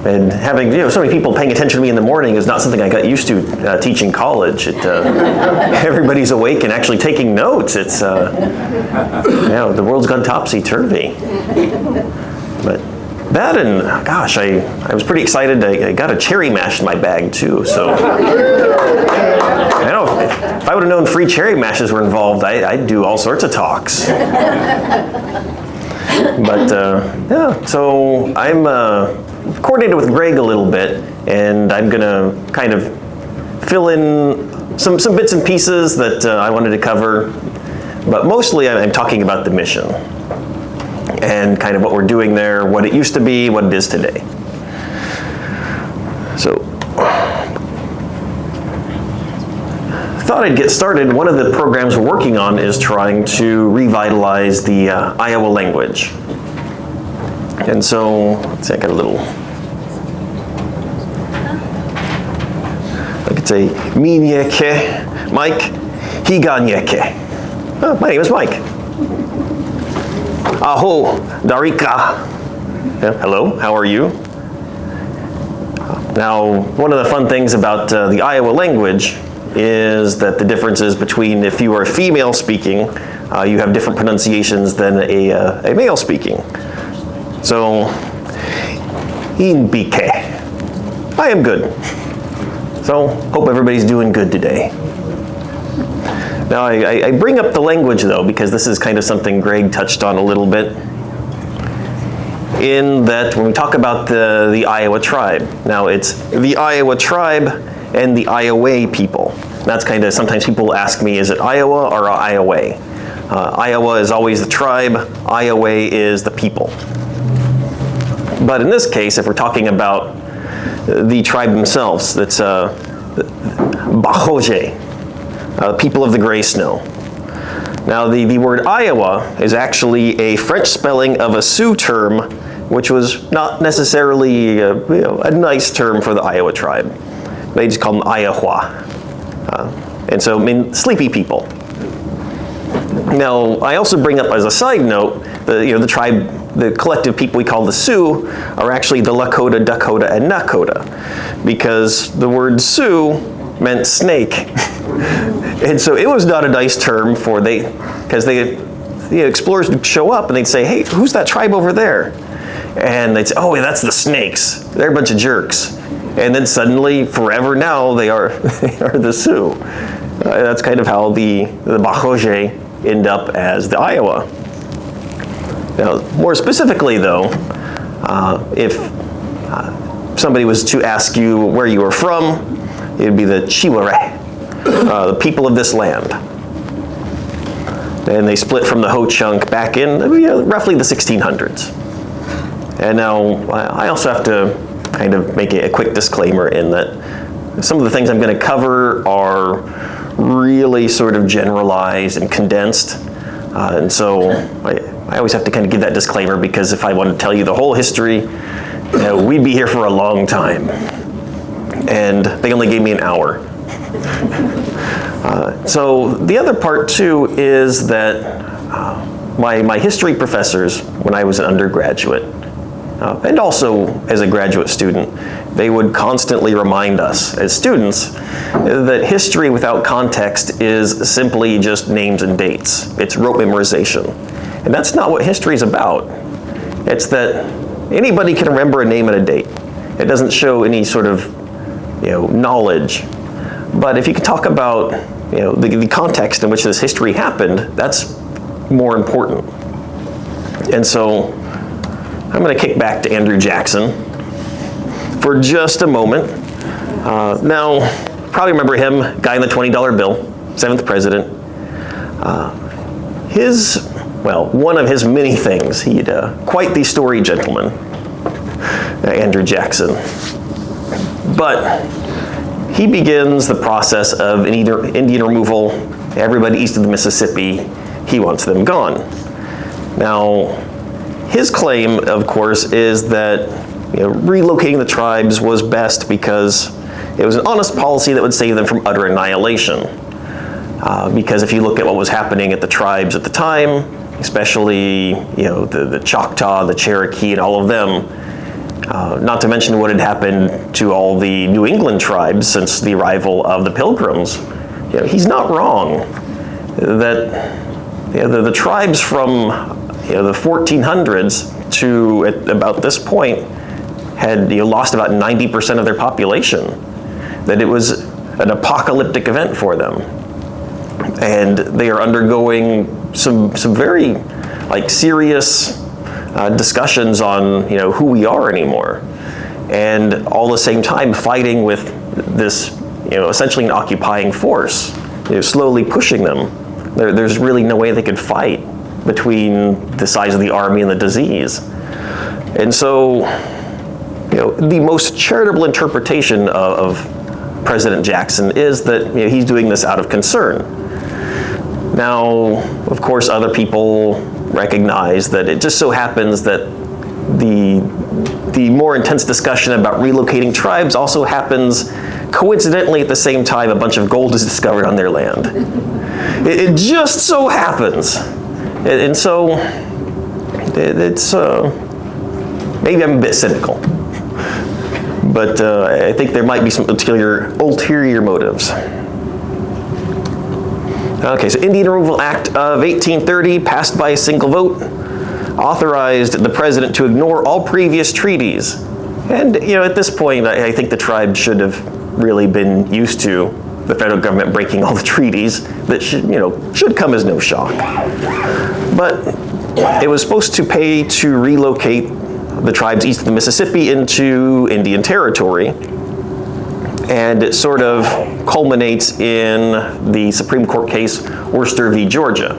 And having so many people paying attention to me in the morning is not something I got used to teaching college. Everybody's awake and actually taking notes. It's the world's gone topsy-turvy. But that, and gosh, I was pretty excited. I got a cherry mash in my bag too. So I know if I would have known free cherry mashes were involved, I'd do all sorts of talks. But so I'm coordinated with Greg a little bit, and I'm gonna kind of fill in some bits and pieces that I wanted to cover, but mostly I'm talking about the mission and kind of what we're doing there, what it used to be, what it is today. So, thought I'd get started. One of the programs we're working on is trying to revitalize the Iowa language. And so, let's see, I got a little, I could say, Minyeke, Mike, Higanyeke. Oh, my name is Mike. Aho, Darika. Hello, how are you? Now, one of the fun things about the Iowa language is that the differences between if you are female speaking, you have different pronunciations than a male speaking. So, Inbike. I am good. So, hope everybody's doing good today. Now, I bring up the language, though, because this is kind of something Greg touched on a little bit, in that when we talk about the Iowa Tribe, now it's the Iowa Tribe and the Ioway people. That's kind of, sometimes people ask me, is it Iowa or Ioway? Iowa is always the tribe, Ioway is the people. But in this case, if we're talking about the tribe themselves, that's Bahoje, people of the gray snow. Now the word Iowa is actually a French spelling of a Sioux term, which was not necessarily a nice term for the Iowa tribe. They just call them Iowa. And so, I mean, sleepy people. Now, I also bring up as a side note, the tribe, the collective people we call the Sioux are actually the Lakota, Dakota, and Nakota, because the word Sioux meant snake. And so it was not a nice term for because the explorers would show up and they'd say, hey, who's that tribe over there? And they'd say, oh, that's the snakes. They're a bunch of jerks. And then suddenly, forever now, they are the Sioux. That's kind of how the Bahoje end up as the Iowa. Now, more specifically, though, if somebody was to ask you where you were from, it would be the Chiware, the people of this land. And they split from the Ho-Chunk back in roughly the 1600s. And now, I also have to kind of make a quick disclaimer in that some of the things I'm going to cover are really sort of generalized and condensed. And so I always have to kind of give that disclaimer, because if I want to tell you the whole history, we'd be here for a long time. And they only gave me an hour. So the other part too is that my history professors, when I was an undergraduate, and also as a graduate student, they would constantly remind us as students that history without context is simply just names and dates. It's rote memorization. And that's not what history is about. It's that anybody can remember a name and a date. It doesn't show any sort of knowledge. But if you can talk about the context in which this history happened, that's more important. And so I'm going to kick back to Andrew Jackson for just a moment. Now, probably remember him, guy in the $20 bill, 7th president. One of his many things, he'd quite the story gentleman, Andrew Jackson. But he begins the process of Indian removal. Everybody east of the Mississippi, he wants them gone. Now, his claim, of course, is that relocating the tribes was best because it was an honest policy that would save them from utter annihilation. Because if you look at what was happening at the tribes at the time, especially the Choctaw, the Cherokee, and all of them, Not to mention what had happened to all the New England tribes since the arrival of the Pilgrims. He's not wrong that the tribes from the 1400s to at about this point had lost about 90% of their population, that it was an apocalyptic event for them. And they are undergoing some very serious discussions on who we are anymore, and all the same time fighting with this essentially an occupying force, slowly pushing them. There's really no way they could fight between the size of the army and the disease. And so the most charitable interpretation of President Jackson is that he's doing this out of concern. Now, of course, other people recognize that it just so happens that the more intense discussion about relocating tribes also happens coincidentally at the same time a bunch of gold is discovered on their land. It just so happens. And so it's, maybe I'm a bit cynical, but I think there might be some ulterior motives. Okay, so Indian Removal Act of 1830, passed by a single vote, authorized the president to ignore all previous treaties. And at this point, I think the tribe should have really been used to the federal government breaking all the treaties. That should come as no shock. But it was supposed to pay to relocate the tribes east of the Mississippi into Indian Territory. And it sort of culminates in the Supreme Court case Worcester v. Georgia.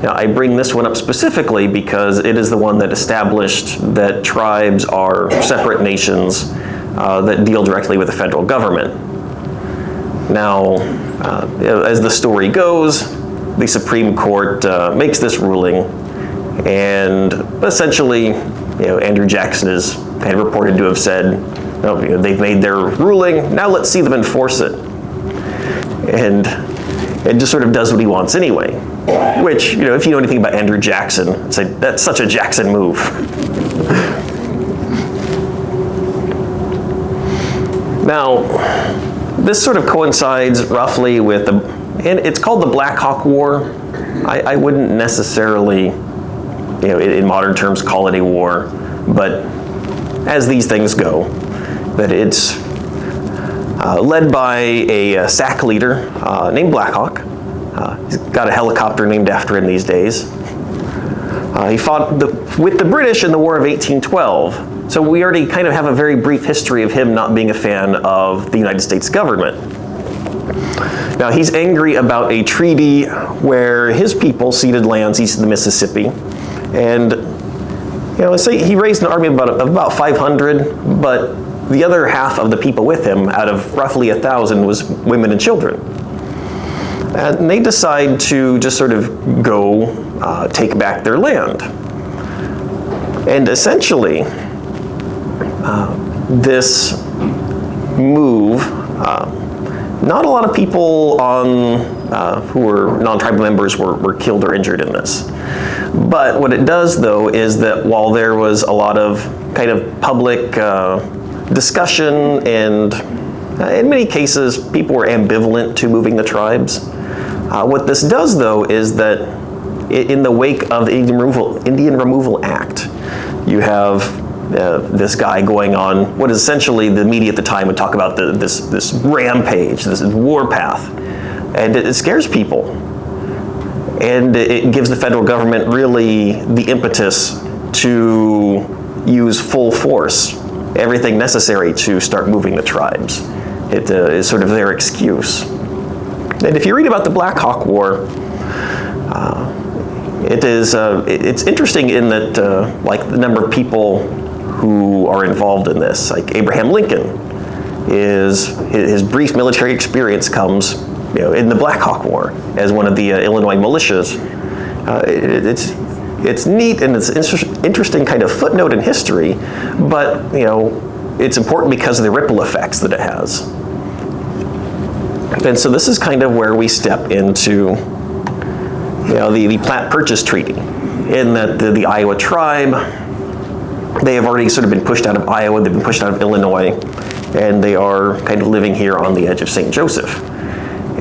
Now, I bring this one up specifically because it is the one that established that tribes are separate nations that deal directly with the federal government. Now, as the story goes, the Supreme Court makes this ruling, and essentially, Andrew Jackson is kind of reported to have said, they've made their ruling, now let's see them enforce it. And it just sort of does what he wants anyway. Which, if you know anything about Andrew Jackson, it's that's such a Jackson move. Now, this sort of coincides roughly with and it's called the Black Hawk War. I wouldn't necessarily, in modern terms, call it a war, but as these things go, that it's led by a Sac leader named Black Hawk. He's got a helicopter named after him these days. He fought with the British in the War of 1812. So we already kind of have a very brief history of him not being a fan of the United States government. Now, he's angry about a treaty where his people ceded lands east of the Mississippi. And, let's say he raised an army of about 500, but the other half of the people with him, out of roughly 1,000, was women and children. And they decide to just sort of go take back their land. And essentially, this move, not a lot of people who were non-tribal members were killed or injured in this. But what it does, though, is that while there was a lot of kind of public discussion, and in many cases, people were ambivalent to moving the tribes, what this does, though, is that in the wake of the Indian Removal Act, you have this guy going on what is essentially the media at the time would talk about this rampage, this warpath, and it scares people. And it gives the federal government really the impetus to use full force, everything necessary to start moving the tribes. It is sort of their excuse. And if you read about the Black Hawk War, it's interesting in that the number of people who are involved in this, like Abraham Lincoln, his brief military experience comes in the Black Hawk War as one of the Illinois militias. It's neat, and it's an interesting kind of footnote in history, but it's important because of the ripple effects that it has. And so this is kind of where we step into the Platte Purchase Treaty, in that the Iowa Tribe they have already sort of been pushed out of Iowa, they've been pushed out of Illinois, and they are kind of living here on the edge of St. Joseph.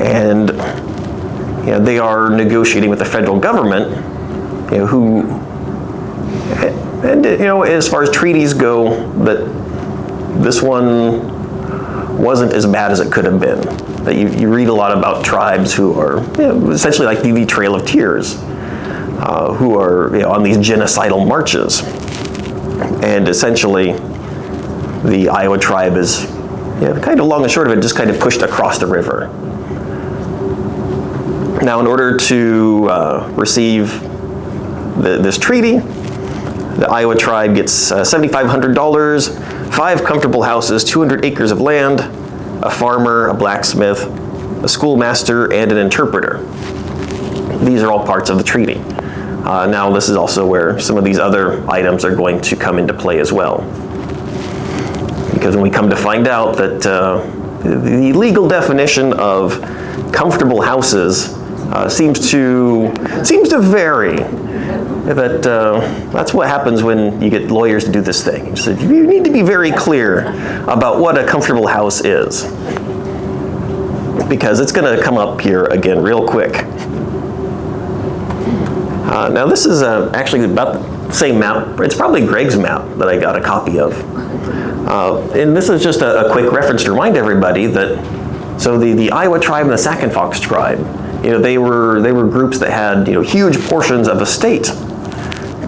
And they are negotiating with the federal government, as far as treaties go, that this one wasn't as bad as it could have been. That you read a lot about tribes who are essentially like the Trail of Tears, who are on these genocidal marches. And essentially, the Iowa tribe is, kind of long and short of it, just kind of pushed across the river. Now, in order to receive this treaty, the Iowa tribe gets $7,500, 5 comfortable houses, 200 acres of land, a farmer, a blacksmith, a schoolmaster, and an interpreter. These are all parts of the treaty. Now, this is also where some of these other items are going to come into play as well. Because when we come to find out that the legal definition of comfortable houses seems to vary. That's what happens when you get lawyers to do this thing. So you need to be very clear about what a comfortable house is, because it's going to come up here again real quick. Now this is actually about the same map. It's probably Greg's map that I got a copy of. And this is just a quick reference to remind everybody that, so the Iowa tribe and the Sac and Fox tribe, they were groups that had huge portions of the state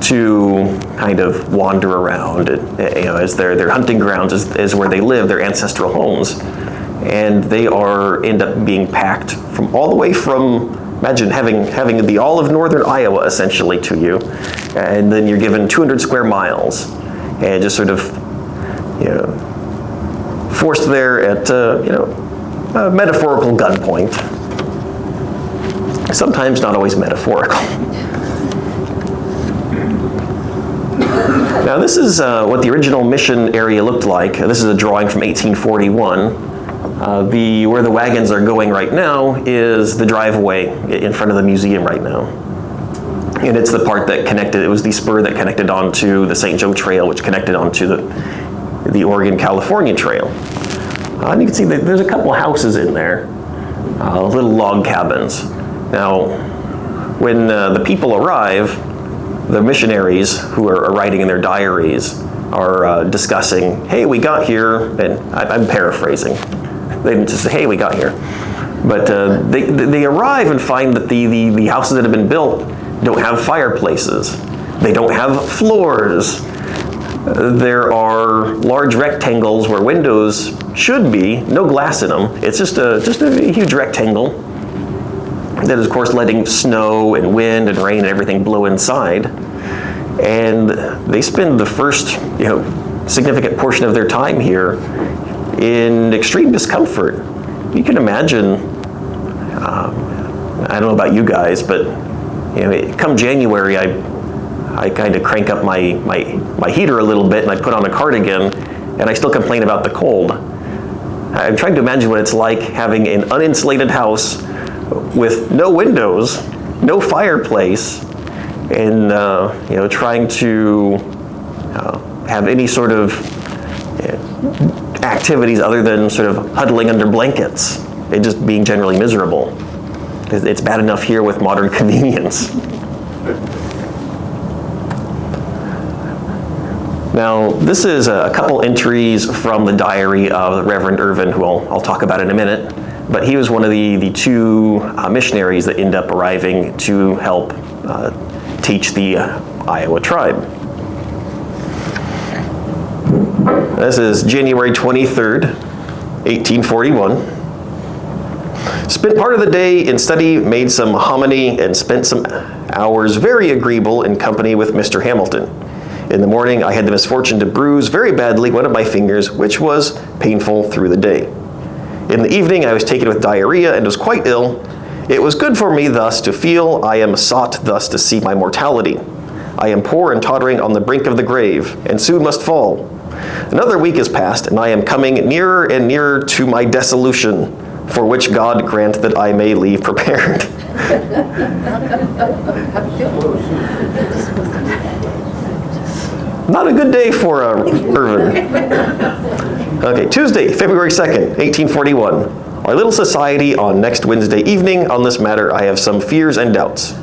to kind of wander around, as their hunting grounds is where they live, their ancestral homes, and they end up being packed from all the way from, imagine having the all of northern Iowa essentially to you, and then you're given 200 square miles, and just sort of forced there at a metaphorical gunpoint. Sometimes not always metaphorical. Now this is what the original mission area looked like. This is a drawing from 1841. Where the wagons are going right now is the driveway in front of the museum right now. And it's the part that connected, it was the spur that connected onto the St. Joe Trail, which connected onto the Oregon-California Trail. And you can see that there's a couple houses in there, little log cabins. Now, when the people arrive, the missionaries who are writing in their diaries are discussing, hey, we got here, and I'm paraphrasing. They didn't just say, hey, we got here. But they arrive and find that the houses that have been built don't have fireplaces. They don't have floors. There are large rectangles where windows should be, no glass in them. It's just a huge rectangle that is, of course, letting snow and wind and rain and everything blow inside. And they spend the first, significant portion of their time here in extreme discomfort. You can imagine, I don't know about you guys, but come January, I kind of crank up my heater a little bit and I put on a cardigan, and I still complain about the cold. I'm trying to imagine what it's like having an uninsulated house with no windows, no fireplace, and trying to have any sort of activities other than sort of huddling under blankets and just being generally miserable. It's bad enough here with modern convenience. Now, this is a couple entries from the diary of the Reverend Irvin, who I'll talk about in a minute. But he was one of the two missionaries that end up arriving to help teach the Iowa tribe. This is January 23rd, 1841. Spent part of the day in study, made some hominy, and spent some hours very agreeable in company with Mr. Hamilton. In the morning, I had the misfortune to bruise very badly one of my fingers, which was painful through the day. In the evening, I was taken with diarrhea and was quite ill. It was good for me thus to feel I am sought thus to see my mortality. I am poor and tottering on the brink of the grave, and soon must fall. Another week is past, and I am coming nearer and nearer to my dissolution, for which God grant that I may leave prepared. Not a good day for Irvin. Okay, Tuesday, February 2nd, 1841. Our little society on next Wednesday evening. On this matter, I have some fears and doubts.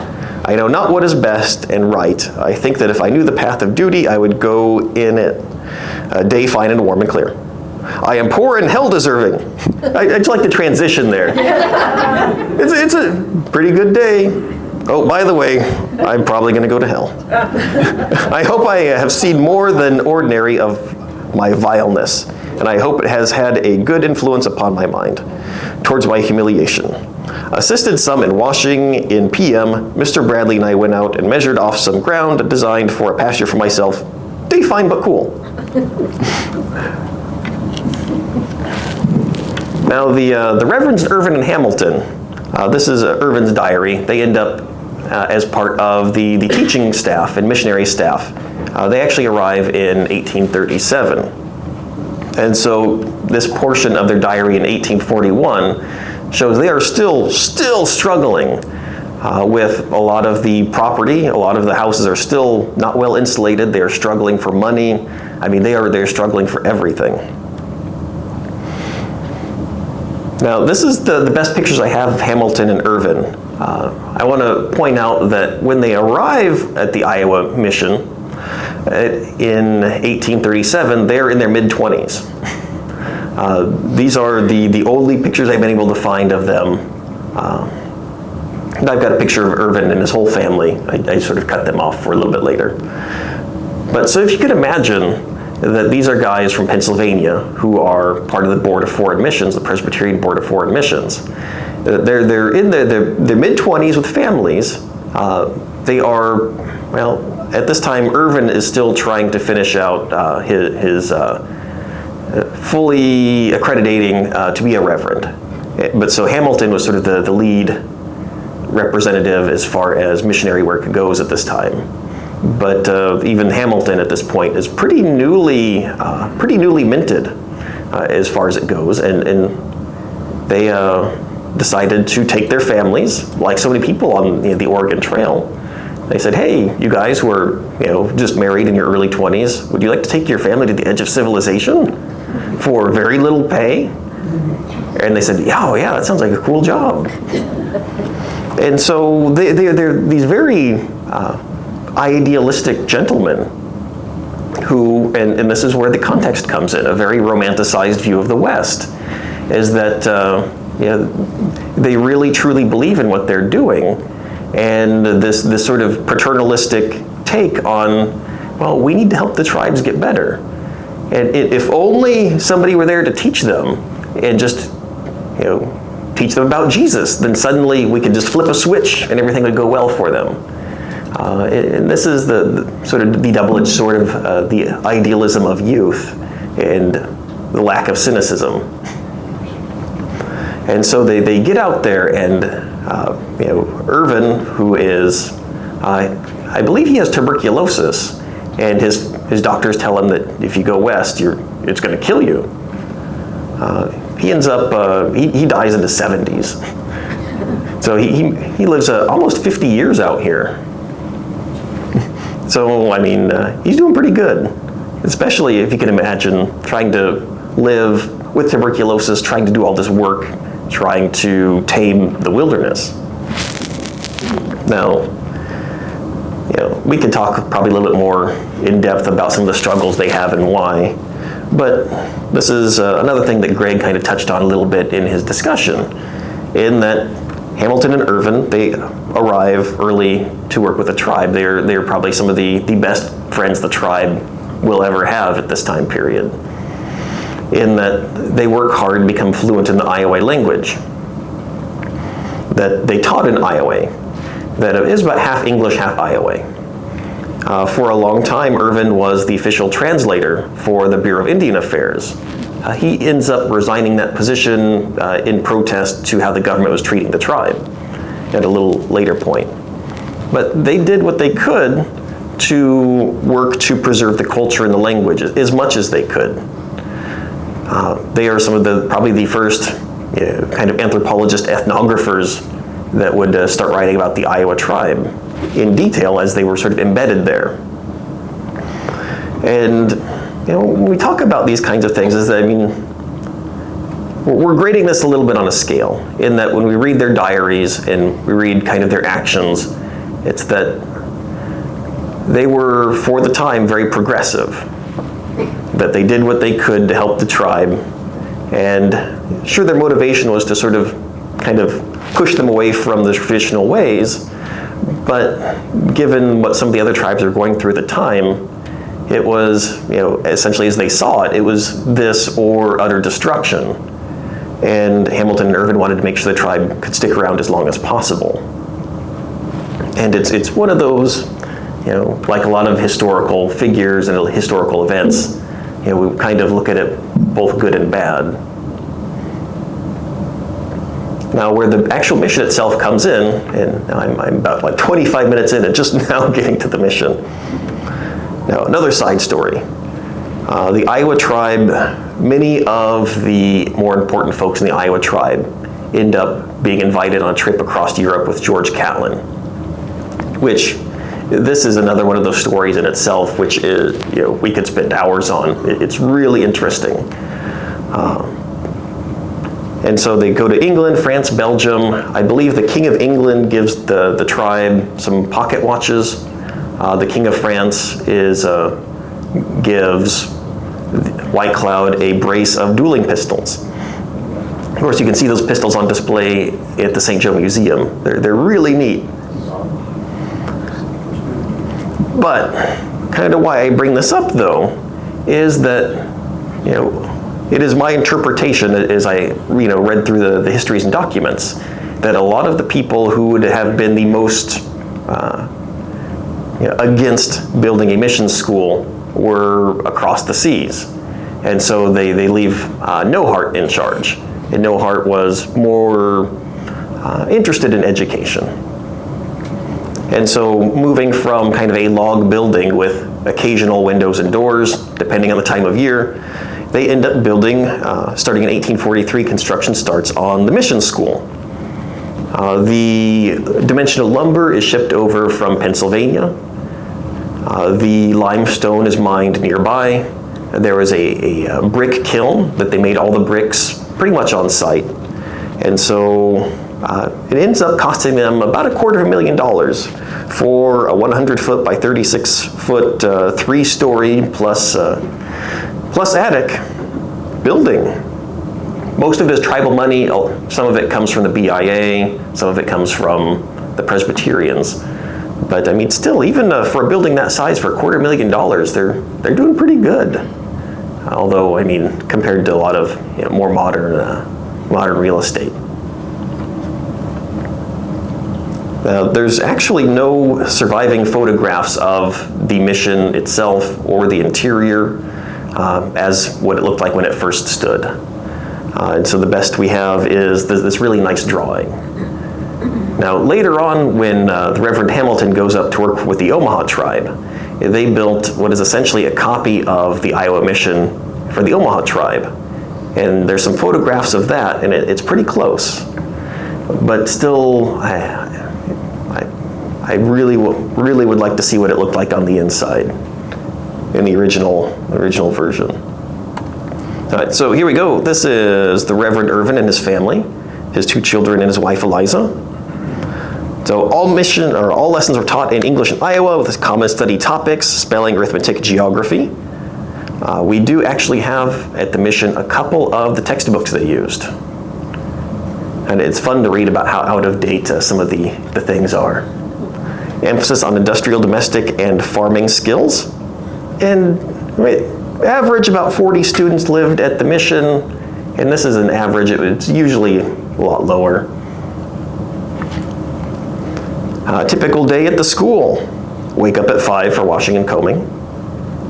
I know not what is best and right. I think that if I knew the path of duty, I would go in it. A day fine and warm and clear. I am poor and hell deserving. I just like the transition there. It's a pretty good day. Oh, by the way, I'm probably going to go to hell. I hope I have seen more than ordinary of my vileness, and I hope it has had a good influence upon my mind towards my humiliation. Assisted some in washing in PM, Mr. Bradley and I went out and measured off some ground designed for a pasture for myself. Day fine but cool. Now the Reverends Irvin and Hamilton, this is Irvin's diary. They end up as part of the teaching staff and missionary staff. They actually arrive in 1837. And so this portion of their diary in 1841 shows they are still struggling with a lot of the property. A lot of the houses are still not well insulated. They are struggling for money. I mean, they're struggling for everything. Now, this is the best pictures I have of Hamilton and Irvin. I want to point out that when they arrive at the Iowa Mission in 1837, they're in their mid-20s. These are the only pictures I've been able to find of them. I've got a picture of Irvin and his whole family. I sort of cut them off for a little bit later. But so if you could imagine that these are guys from Pennsylvania who are part of the Board of Foreign Missions, the Presbyterian Board of Foreign Missions. They're in their mid-20s with families. They are, well, at this time, Irvin is still trying to finish out his fully accrediting to be a reverend. But so Hamilton was sort of the lead representative as far as missionary work goes at this time. But even Hamilton at this point is pretty newly minted as far as it goes, and they decided to take their families, like so many people on the Oregon Trail. They said, "Hey, you guys who are just married in your early 20s, would you like to take your family to the edge of civilization for very little pay?" And they said, "Yeah, that sounds like a cool job." And so they're these very idealistic gentlemen who, and this is where the context comes in, a very romanticized view of the West, is that they really truly believe in what they're doing, and this sort of paternalistic take on, well, we need to help the tribes get better. And if only somebody were there to teach them and just teach them about Jesus, then suddenly we could just flip a switch and everything would go well for them. And this is the sort of the double-edged sword of the idealism of youth and the lack of cynicism. And so they get out there, and Irvin, who is, I believe he has tuberculosis, and his doctors tell him that if you go west, it's going to kill you. He ends up, he dies in his 70s. So he lives almost 50 years out here. So, I mean, he's doing pretty good, especially if you can imagine trying to live with tuberculosis, trying to do all this work, trying to tame the wilderness. Now, we could talk probably a little bit more in depth about some of the struggles they have and why, but this is another thing that Greg kind of touched on a little bit in his discussion, in that Hamilton and Irvin, they arrive early to work with the tribe. They're probably some of the best friends the tribe will ever have at this time period, in that they work hard and become fluent in the Ioway language that they taught in Ioway, that is about half English, half Ioway. For a long time, Irvin was the official translator for the Bureau of Indian Affairs. He ends up resigning that position in protest to how the government was treating the tribe at a little later point. But they did what they could to work to preserve the culture and the language as much as they could. They are some of probably the first kind of anthropologist ethnographers that would start writing about the Iowa tribe in detail as they were sort of embedded there. And when we talk about these kinds of things, is that, we're grading this a little bit on a scale, in that when we read their diaries and we read kind of their actions, it's that they were, for the time, very progressive, that they did what they could to help the tribe, and sure, their motivation was to sort of kind of push them away from the traditional ways, but given what some of the other tribes were going through at the time, it was, essentially as they saw it, it was this or utter destruction. And Hamilton and Irvin wanted to make sure the tribe could stick around as long as possible. And it's one of those, like a lot of historical figures and historical events, we kind of look at it both good and bad. Now, where the actual mission itself comes in, and I'm about like 25 minutes in and just now getting to the mission. Now, another side story. The Iowa Tribe, many of the more important folks in the Iowa Tribe end up being invited on a trip across Europe with George Catlin, which this is another one of those stories in itself, which is, we could spend hours on. It's really interesting. And so they go to England, France, Belgium. I believe the King of England gives the tribe some pocket watches. The King of France gives White Cloud a brace of dueling pistols. Of course, you can see those pistols on display at the St. Joe Museum. They're really neat. But kind of why I bring this up, though, is that, it is my interpretation as I, read through the histories and documents, that a lot of the people who would have been the most against building a mission school were across the seas. And so they leave Nohart in charge. And Nohart was more interested in education. And so moving from kind of a log building with occasional windows and doors, depending on the time of year, they end up building, starting in 1843, construction starts on the mission school. The dimensional lumber is shipped over from Pennsylvania. The limestone is mined nearby. There was a brick kiln that they made all the bricks pretty much on site. And so it ends up costing them about $250,000 for a 100-foot by 36-foot, 3-story plus attic building. Most of it is tribal money. Some of it comes from the BIA. Some of it comes from the Presbyterians. But still, even for a building that size for $250,000, they're doing pretty good. Although, compared to a lot of more modern real estate. There's actually no surviving photographs of the mission itself or the interior as what it looked like when it first stood. And so the best we have is this really nice drawing. Now, later on, when the Reverend Hamilton goes up to work with the Omaha tribe, they built what is essentially a copy of the Iowa mission for the Omaha tribe. And there's some photographs of that, and it's pretty close. But still, I really would like to see what it looked like on the inside in the original version. All right, so here we go. This is the Reverend Irvin and his family, his 2 children and his wife Eliza. So all lessons were taught in English in Iowa with common study topics, spelling, arithmetic, geography. We do actually have at the mission a couple of the textbooks they used. And it's fun to read about how out of date some of the things are. Emphasis on industrial, domestic, and farming skills. And average about 40 students lived at the mission, and this is an average. It's usually a lot lower. Typical day at the school. Wake up at 5 for washing and combing.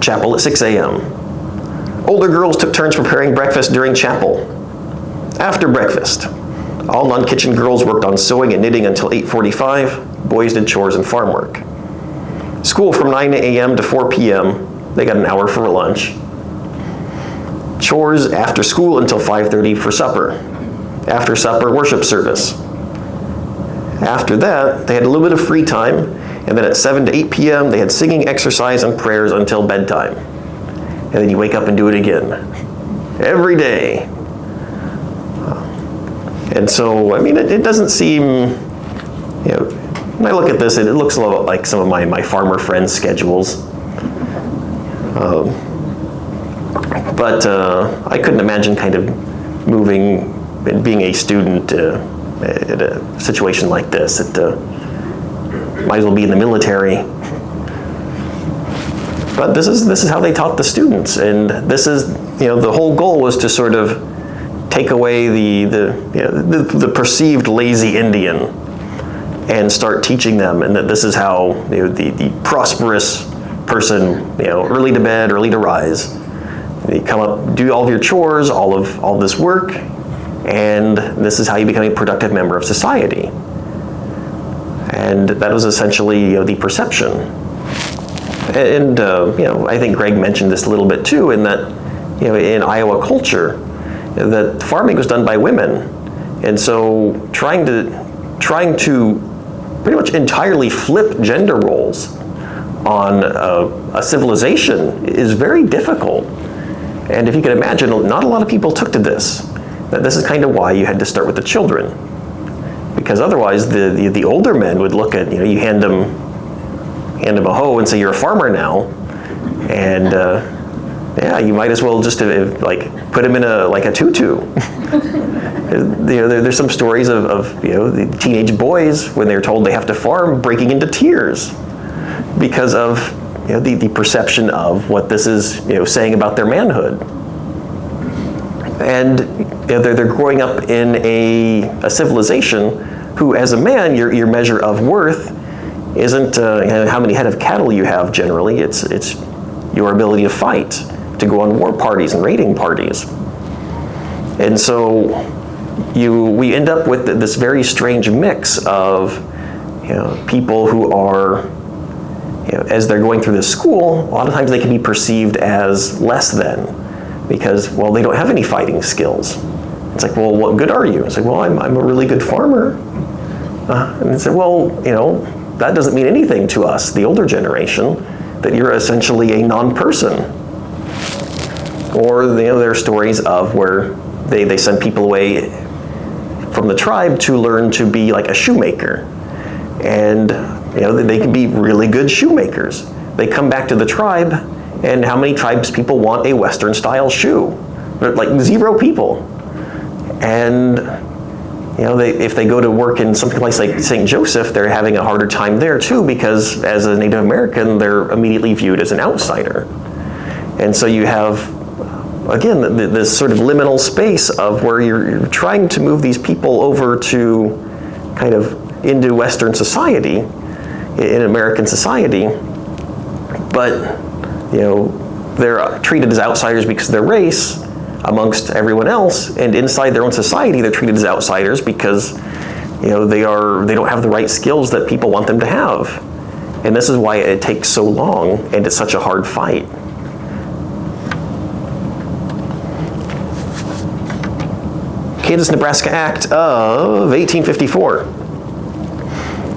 Chapel at 6 a.m. Older girls took turns preparing breakfast during chapel. After breakfast, all non-kitchen girls worked on sewing and knitting until 8:45. Boys did chores and farm work. School from 9 a.m. to 4 p.m. They got an hour for lunch. Chores after school until 5:30 for supper. After supper, worship service. After that, they had a little bit of free time, and then at 7 to 8 p.m., they had singing, exercise, and prayers until bedtime. and then you wake up and do it again. Every day. And so, I mean, it doesn't seem, when I look at this, it looks a lot like some of my farmer friends' schedules. But I couldn't imagine kind of moving and being a student at a situation like this. It might as well be in the military. But this is how they taught the students, and this is, the whole goal was to sort of take away the perceived lazy Indian and start teaching them, and that this is how the prosperous person, early to bed, early to rise. You come up, do all of your chores, all this work, and this is how you become a productive member of society. And that was essentially the perception. And I think Greg mentioned this a little bit too, in that in Iowa culture, that farming was done by women, and so trying to pretty much entirely flip gender roles on a civilization is very difficult. And if you can imagine, not a lot of people took to this. That this is kind of why you had to start with the children, because otherwise the older men would look at, you hand them a hoe and say, you're a farmer now, and you might as well just put him in a tutu. There's some stories of the teenage boys, when they're told they have to farm, breaking into tears because of the perception of what this is saying about their manhood. And they're growing up in a civilization who, as a man, your measure of worth isn't how many head of cattle you have generally. It's your ability to fight, to go on war parties and raiding parties. And so we end up with this very strange mix of people who are, as they're going through this school, a lot of times they can be perceived as less than, because, well, they don't have any fighting skills. It's like, well, what good are you? It's like, well, I'm a really good farmer. And it's like, well, that doesn't mean anything to us, the older generation, that you're essentially a non-person. Or there are stories of where they send people away from the tribe to learn to be like a shoemaker. And they can be really good shoemakers. They come back to the tribe, and how many tribes people want a Western style shoe? Like 0 people. And if they go to work in something like St. Joseph, they're having a harder time there too, because as a Native American, they're immediately viewed as an outsider. And so you have, again, this sort of liminal space of where you're trying to move these people over to kind of into Western society, in American society, but they're treated as outsiders because of their race amongst everyone else, and inside their own society they're treated as outsiders because they don't have the right skills that people want them to have. And this is why it takes so long and it's such a hard fight. Kansas-Nebraska Act of 1854.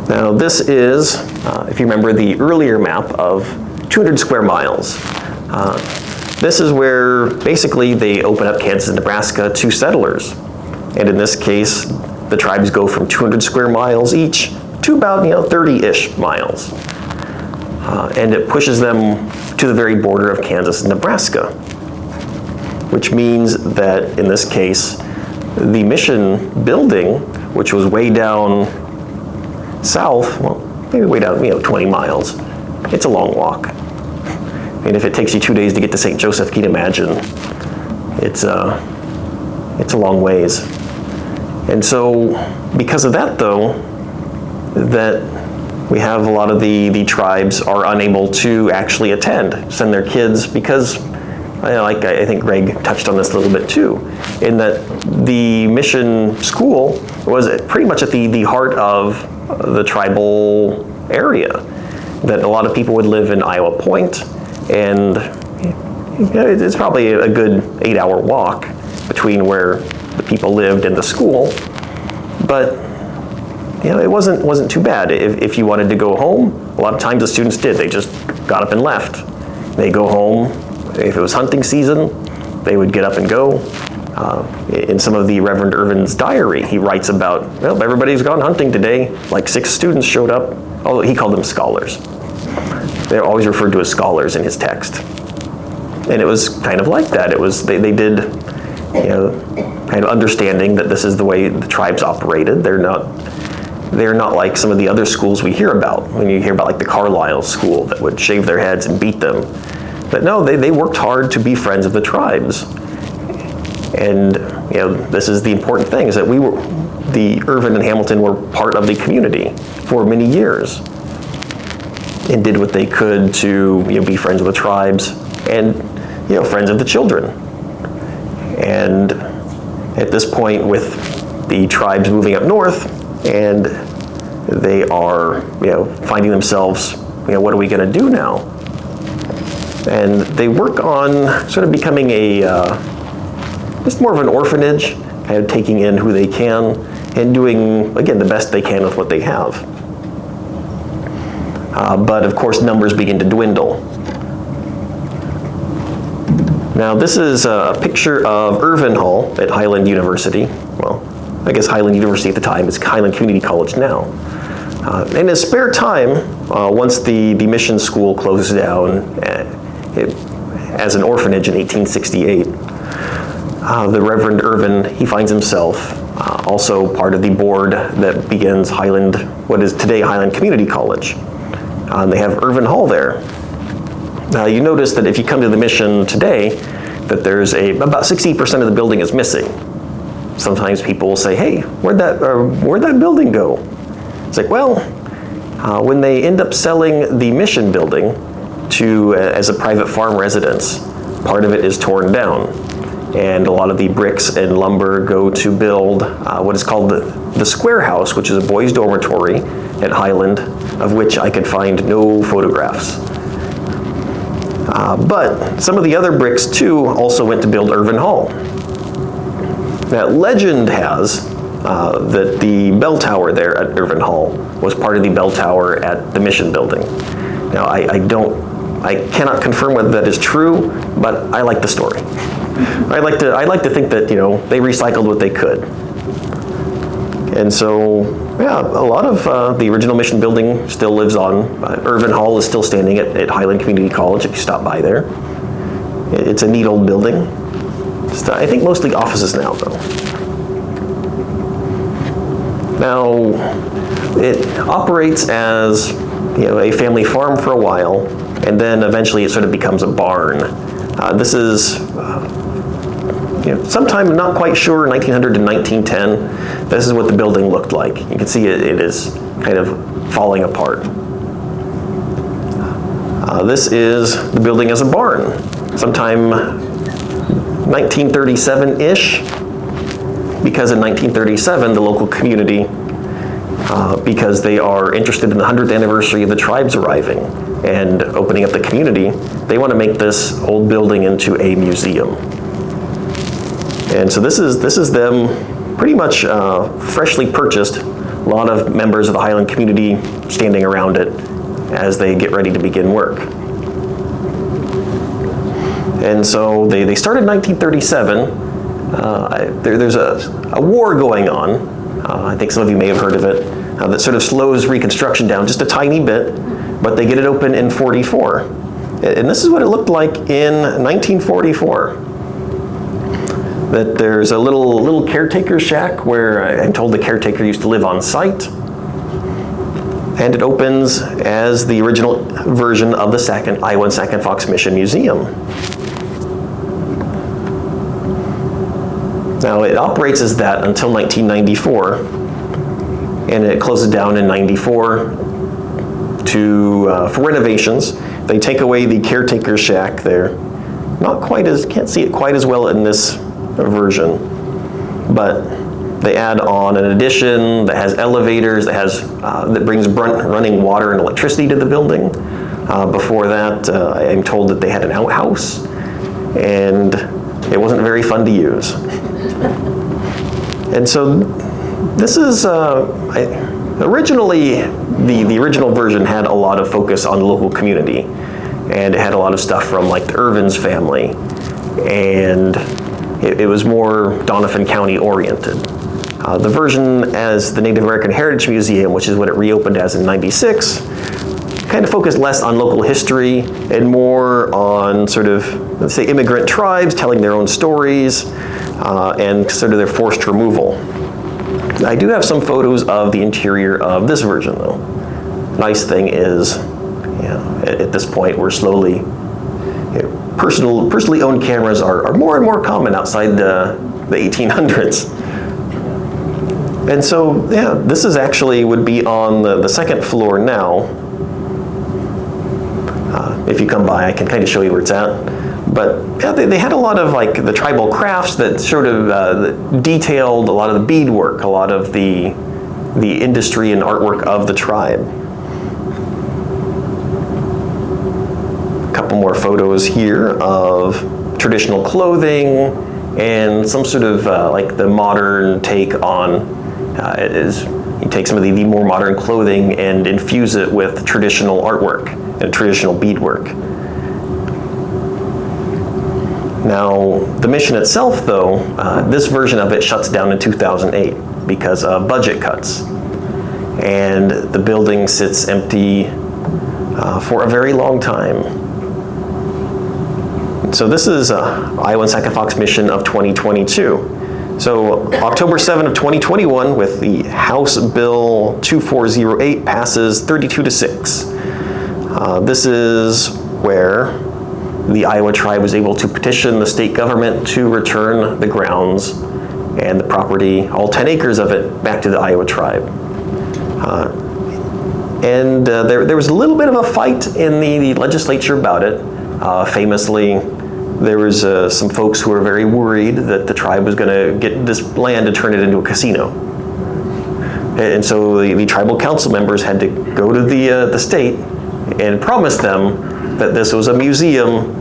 Now this is, if you remember the earlier map of 200 square miles. This is where basically they open up Kansas and Nebraska to settlers. And in this case, the tribes go from 200 square miles each to about 30-ish miles. And it pushes them to the very border of Kansas and Nebraska, which means that in this case, the mission building, which was way down south, well, maybe way down 20 miles, it's a long walk. And if it takes you 2 days to get to St. Joseph, can you imagine? It's a long ways. And so, because of that though, that we have a lot of the tribes are unable to actually send their kids, because I think Greg touched on this a little bit too, in that the mission school was pretty much at the heart of the tribal area. That a lot of people would live in Iowa Point, and it's probably a good 8-hour walk between where the people lived and the school. But it wasn't too bad. If you wanted to go home, a lot of times the students did. They just got up and left. They go home, if it was hunting season, they would get up and go. In some of the Reverend Irvin's diary, he writes about, well, everybody's gone hunting today. Like 6 students showed up. Oh, he called them scholars. They're always referred to as scholars in his text. And it was kind of like that. It was, they did, kind of understanding that this is the way the tribes operated. They're not like some of the other schools we hear about. When you hear about like the Carlisle school that would shave their heads and beat them. But no, they worked hard to be friends of the tribes. And this is the important thing, is that the Irvin and Hamilton were part of the community for many years and did what they could to be friends of the tribes and friends of the children. And at this point, with the tribes moving up north, and they are finding themselves, what are we going to do now? And they work on sort of becoming just more of an orphanage, kind of taking in who they can and doing, again, the best they can with what they have. But of course, numbers begin to dwindle. Now, this is a picture of Irvin Hall at Highland University. Well, I guess Highland University at the time is Highland Community College now. In his spare time, once the mission school closes down as an orphanage in 1868, the Reverend Irvin, he finds himself also part of the board that begins Highland, what is today Highland Community College. They have Irvin Hall there. Now you notice that if you come to the mission today, that there's about 60% of the building is missing. Sometimes people will say, hey, where'd that building go? It's like, well, when they end up selling the mission building as a private farm residence, part of it is torn down. And a lot of the bricks and lumber go to build what is called the Square House, which is a boys' dormitory at Highland, of which I could find no photographs. But some of the other bricks, too, also went to build Irvin Hall. Now, legend has that the bell tower there at Irvin Hall was part of the bell tower at the mission building. Now, I cannot confirm whether that is true, but I like the story. I like to think that they recycled what they could. And so, yeah, a lot of the original mission building still lives on. Irvin Hall is still standing at Highland Community College if you stop by there. It's a neat old building. I think mostly offices now, though. Now, it operates as a family farm for a while, and then eventually it sort of becomes a barn. This is sometime, not quite sure, 1900 to 1910. This is what the building looked like. You can see it is kind of falling apart. This is the building as a barn. Sometime 1937-ish, because in 1937 the local community, because they are interested in the 100th anniversary of the tribes arriving and opening up the community, they want to make this old building into a museum. And so this is them pretty much freshly purchased. A lot of members of the Highland community standing around it as they get ready to begin work. And so they started in 1937. There's a war going on. I think some of you may have heard of it. That sort of slows reconstruction down just a tiny bit, but they get it open in 44. And this is what it looked like in 1944. That there's a little caretaker shack where I'm told the caretaker used to live on site. And it opens as the original version of the Iowa and Sac and Fox Mission Museum. Now it operates as that until 1994, and it closes down in 94 for renovations. They take away the caretaker shack there. Can't see it quite as well in this version, but they add on an addition that has elevators, that brings running water and electricity to the building. Before that, I'm told that they had an outhouse, and it wasn't very fun to use. And so this is, originally, the original version had a lot of focus on the local community. and it had a lot of stuff from like the Irvin's family, and it was more Doniphan County oriented. The version as the Native American Heritage Museum, which is what it reopened as in '96, kind of focused less on local history and more on sort of, let's say, immigrant tribes telling their own stories and sort of their forced removal. I do have some photos of the interior of this version, though. Nice thing is, at this point, we're slowly, personally owned cameras are more and more common outside the 1800s. And so, yeah, this is actually would be on the second floor now. If you come by, I can kind of show you where it's at. But yeah, they had a lot of like the tribal crafts that sort of detailed a lot of the beadwork, a lot of the industry and artwork of the tribe. A couple more photos here of traditional clothing and some sort of like the modern take on you take some of the more modern clothing and infuse it with traditional artwork and traditional beadwork. Now, the mission itself, though, this version of it shuts down in 2008 because of budget cuts. And the building sits empty for a very long time. So this is Iowa and Sac and Fox mission of 2022. So October 7 of 2021, with the House Bill 2408 passes 32-6. This is where the Iowa Tribe was able to petition the state government to return the grounds and the property, all 10 acres of it, back to the Iowa Tribe. There was a little bit of a fight in the legislature about it. Famously, there was some folks who were very worried that the tribe was going to get this land and turn it into a casino. And so the tribal council members had to go to the state and promise them that this was a museum,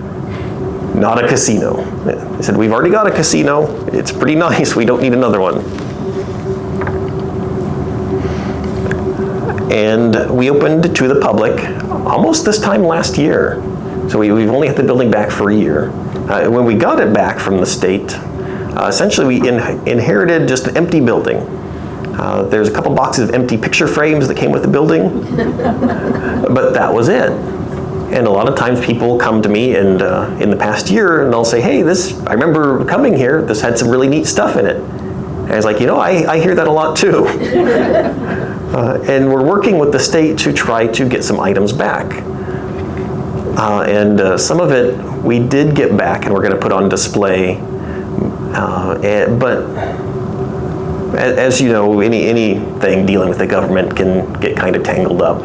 not a casino. They said, we've already got a casino, it's pretty nice, we don't need another one. And we opened to the public almost this time last year. So we've only had the building back for a year. When we got it back from the state, essentially we inherited just an empty building. There's a couple boxes of empty picture frames that came with the building, but that was it. And a lot of times people come to me and in the past year and they'll say, hey, I remember coming here, this had some really neat stuff in it. And I was like, I hear that a lot too. And we're working with the state to try to get some items back. Some of it we did get back and we're going to put on display. But as you know, anything dealing with the government can get kind of tangled up.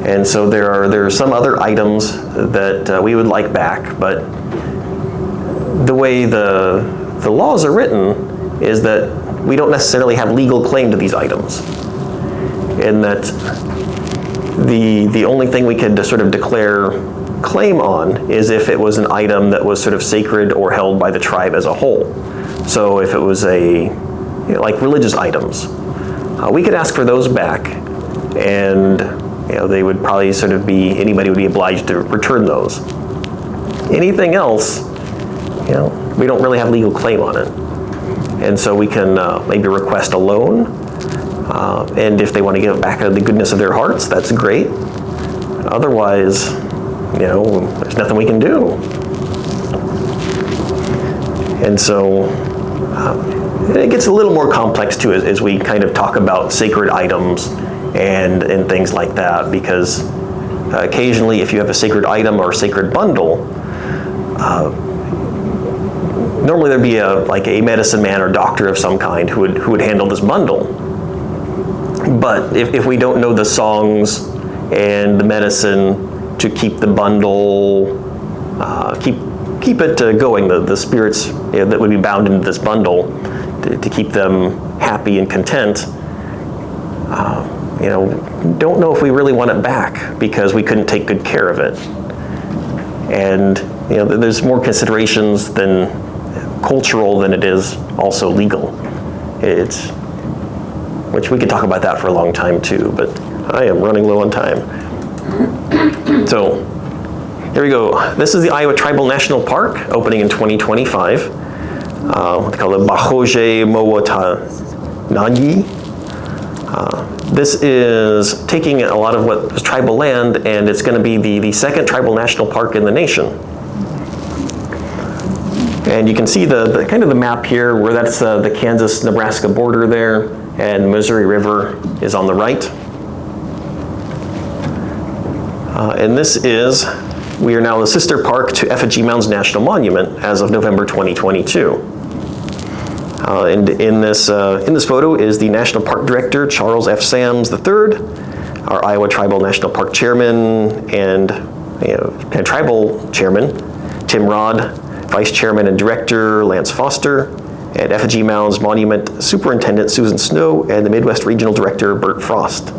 And so there are some other items that we would like back, but the way the laws are written is that we don't necessarily have legal claim to these items. And that the only thing we could sort of declare claim on is if it was an item that was sort of sacred or held by the tribe as a whole. So if it was like religious items, we could ask for those back, and they would probably sort of anybody would be obliged to return those. Anything else, we don't really have legal claim on it. And so we can maybe request a loan, and if they want to give it back out of the goodness of their hearts, that's great. Otherwise, there's nothing we can do. And so it gets a little more complex too as we kind of talk about sacred items and things like that, because occasionally if you have a sacred item or a sacred bundle, normally there'd be a medicine man or doctor of some kind who would handle this bundle. But if we don't know the songs and the medicine to keep the bundle, keep it going, the spirits that would be bound into this bundle, to keep them happy and content, don't know if we really want it back because we couldn't take good care of it. And there's more considerations than cultural than it is also legal. Which we could talk about that for a long time too, but I am running low on time. So Here we go. This is the Iowa Tribal National Park, opening in 2025. What they call it, Bahoje Mowatanagi. This is taking a lot of what was tribal land, and it's going to be the second tribal national park in the nation. And you can see the kind of the map here, where that's the Kansas-Nebraska border there, and Missouri River is on the right. And this is, we are now the sister park to Effigy Mounds National Monument as of November 2022. And in this photo is the National Park Director, Charles F. Sams III, our Iowa Tribal National Park Chairman and Tribal Chairman, Tim Rod, Vice Chairman and Director, Lance Foster, and Effigy Mounds Monument Superintendent, Susan Snow, and the Midwest Regional Director, Bert Frost.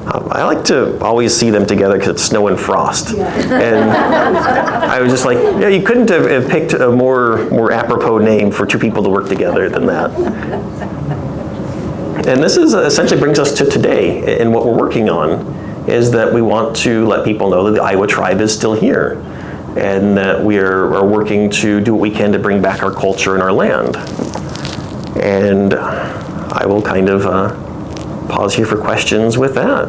I like to always see them together because it's Snow and Frost. Yeah. And I was just like, yeah, you couldn't have picked a more apropos name for two people to work together than that. And this is essentially brings us to today, and what we're working on is that we want to let people know that the Iowa Tribe is still here, and that we are working to do what we can to bring back our culture and our land. And I will kind of pause here for questions with that.